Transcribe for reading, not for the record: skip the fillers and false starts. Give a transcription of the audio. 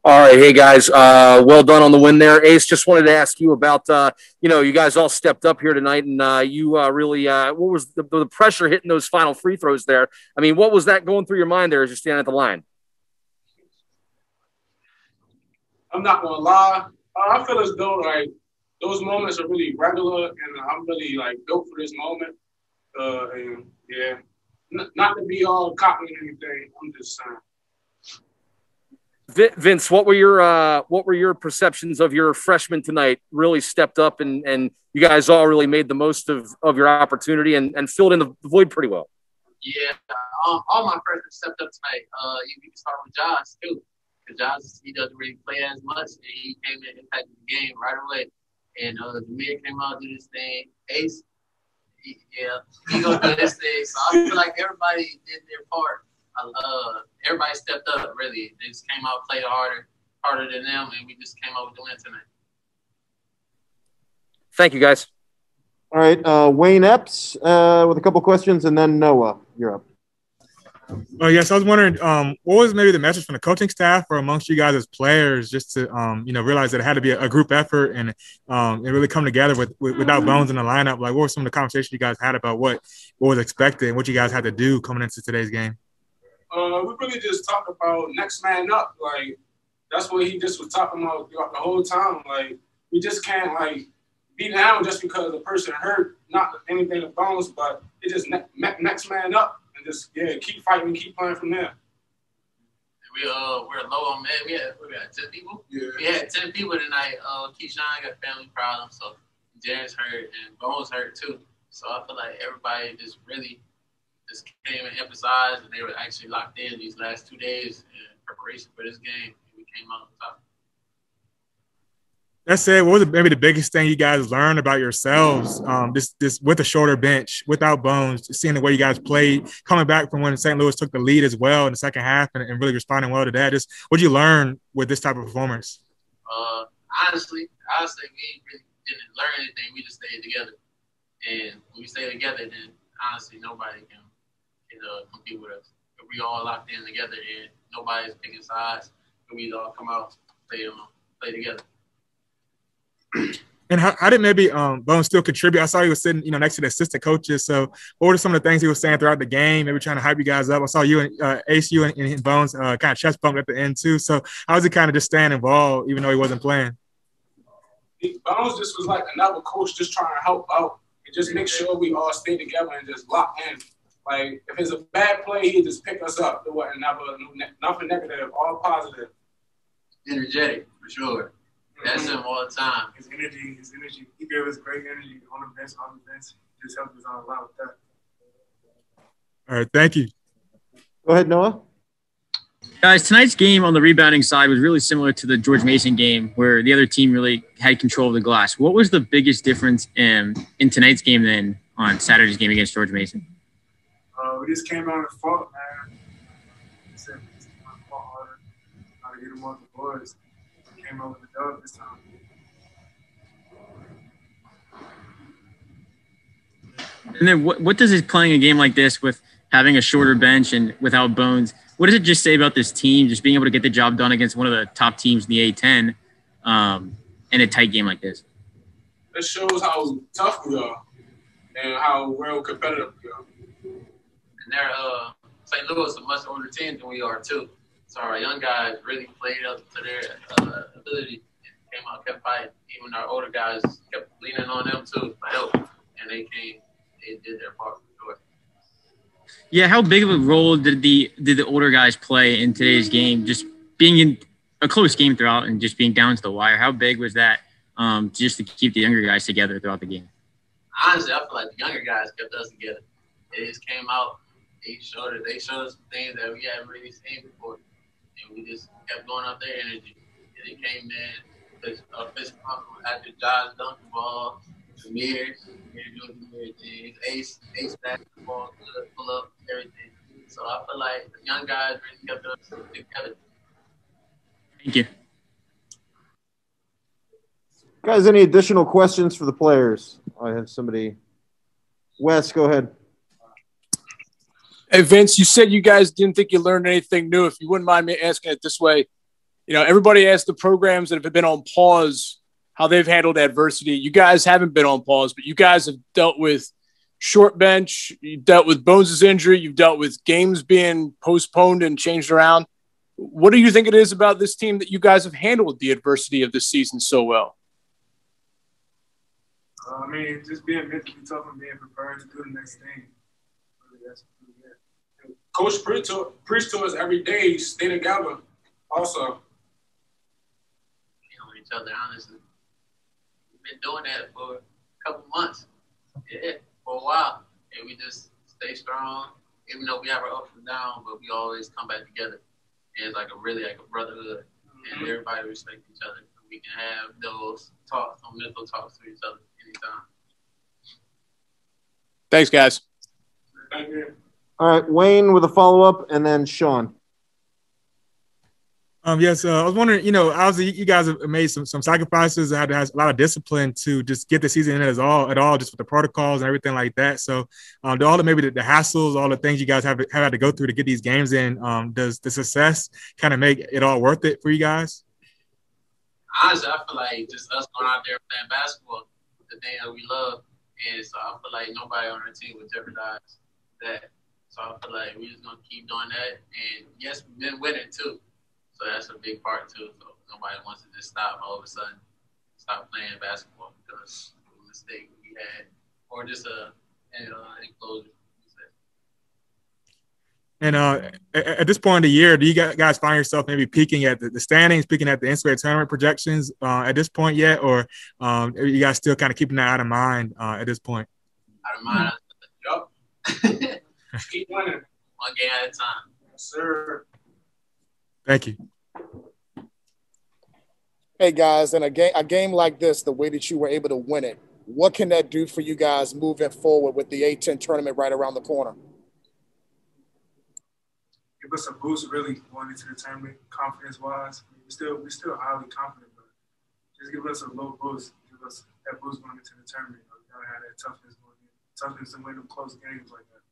All right, hey guys, well done on the win there. Ace, just wanted to ask you about, you guys all stepped up here tonight, and you really, what was the pressure hitting those final free throws there? I mean, what was that going through your mind there as you're standing at the line? I'm not gonna lie, I feel as though like those moments are really regular, and I'm really like built for this moment. And yeah, not to be all cocky and anything. I'm just saying. Vince, what were your perceptions of your freshmen tonight? Really stepped up, and you guys all really made the most of your opportunity and filled in the void pretty well. Yeah, all my freshmen stepped up tonight. You can start with Josh too, because Josh he doesn't really play as much, and he came in and impacted the game right away. And Jameer came out and did his thing. Ace, he gonna do his thing. So I feel like everybody did their part. Everybody stepped up, really. They just came out, played harder than them, and we just came out with the win tonight. Thank you, guys. All right, Wayne Epps with a couple questions, and then Noah, you're up. Oh, yes, I was wondering, what was maybe the message from the coaching staff or amongst you guys as players just to, realize that it had to be a group effort and it really come together without Bones in the lineup? Like, what were some of the conversations you guys had about what was expected and what you guys had to do coming into today's game? We really just talked about next man up. Like, that's what he just was talking about throughout the whole time. Like, we just can't, like, be down just because the person hurt, not anything to Bones, but it just next man up and just, keep fighting, keep playing from there. We're low on man. We had 10 people? Yeah. We had 10 people tonight. Keyshawn got family problems, so Jared's hurt and Bones hurt too. So I feel like everybody just really just came and emphasized, and they were actually locked in these last 2 days in preparation for this game, and we came out on top. That said, what was maybe the biggest thing you guys learned about yourselves this with a shorter bench, without Bones, just seeing the way you guys played, coming back from when St. Louis took the lead as well in the second half and really responding well to that? Just what did you learn with this type of performance? Honestly, we really didn't learn anything. We just stayed together. And when we stay together, then honestly, nobody can compete with us. If we all locked in together and nobody's picking sides, and we all come out, play together. And how did maybe Bones still contribute? I saw he was sitting, next to the assistant coaches. So what were some of the things he was saying throughout the game? Maybe trying to hype you guys up. I saw you and Ace, you and Bones kind of chest bumped at the end too. So how was he kind of just staying involved even though he wasn't playing? Bones just was like another coach just trying to help out and just make sure we all stay together and just lock in. Like, if it's a bad play, he'd just pick us up. It wasn't nothing negative, all positive. Energetic, for sure. That's him all the time. His energy. He gave us great energy on the bench, Just helped us out a lot with that. All right, thank you. Go ahead, Noah. Guys, tonight's game on the rebounding side was really similar to the George Mason game where the other team really had control of the glass. What was the biggest difference in tonight's game than on Saturday's game against George Mason? We just came out and fought, man. We said we just came out and fought harder. How to get them off the boards. We came out with the dub this time. And then what does it playing a game like this with having a shorter bench and without Bones, what does it just say about this team, just being able to get the job done against one of the top teams in the A10 in a tight game like this? It shows how tough we are and how well competitive we are. And they're St. Louis is a much older team than we are too. So our young guys really played up to their ability and came out, kept fighting. Even our older guys kept leaning on them too for help, and they did their part for sure. Yeah, how big of a role did the older guys play in today's game? Just being in a close game throughout and just being down to the wire. How big was that just to keep the younger guys together throughout the game? Honestly, I feel like the younger guys kept us together. They just came out. They showed us some things that we hadn't really seen before, and we just kept going up their energy. And they came in, fist pump after Josh dunked the ball, Jameer doing everything, Ace basketball, pull up, everything. So I feel like the young guys really kept us together. Thank you. Guys, any additional questions for the players? I have somebody. Wes, go ahead. Hey, Vince, you said you guys didn't think you learned anything new. If you wouldn't mind me asking it this way, you know, everybody asks the programs that have been on pause how they've handled adversity. You guys haven't been on pause, but you guys have dealt with short bench. You've dealt with Bones' injury. You've dealt with games being postponed and changed around. What do you think it is about this team that you guys have handled the adversity of this season so well? I mean, just being mentally tough and being prepared to do the next thing. That's really it. Coach preach to us every day, stay together. Also, on each other, honestly. We've been doing that for a couple months. Yeah, for a while. And we just stay strong, even though we have our ups and downs, but we always come back together. And it's like a brotherhood. And everybody respect each other. We can have those talks, some mental talks to each other anytime. Thanks, guys. thank you. All right, Wayne with a follow-up, and then Sean. Yes, I was wondering, you know, obviously you guys have made some sacrifices, had to have a lot of discipline to just get the season in at all, just with the protocols and everything like that. So, do all maybe the hassles, all the things you guys have had to go through to get these games in, does the success kind of make it all worth it for you guys? Honestly, I feel like just us going out there playing basketball, the thing that we love, and so I feel like nobody on our team would jeopardize that. So I feel like we're just gonna keep doing that, and yes, we've been winning too. So that's a big part too. So nobody wants to just stop all of a sudden, stop playing basketball because of a mistake we had, or just an enclosure. And at this point in the year, do you guys find yourself maybe peeking at the standings, peeking at the NCAA tournament projections at this point yet, or are you guys still kind of keeping that out of mind at this point? Out of mind. Yup. Keep winning. One game at a time. Yes, sir. Thank you. Hey guys, in a game like this, the way that you were able to win it, what can that do for you guys moving forward with the A10 tournament right around the corner? Give us a boost, really, going into the tournament, confidence-wise. We're still highly confident, but just give us a little boost. Give us that boost going into the tournament. We gotta have that toughness going in, toughness to win them close games like that.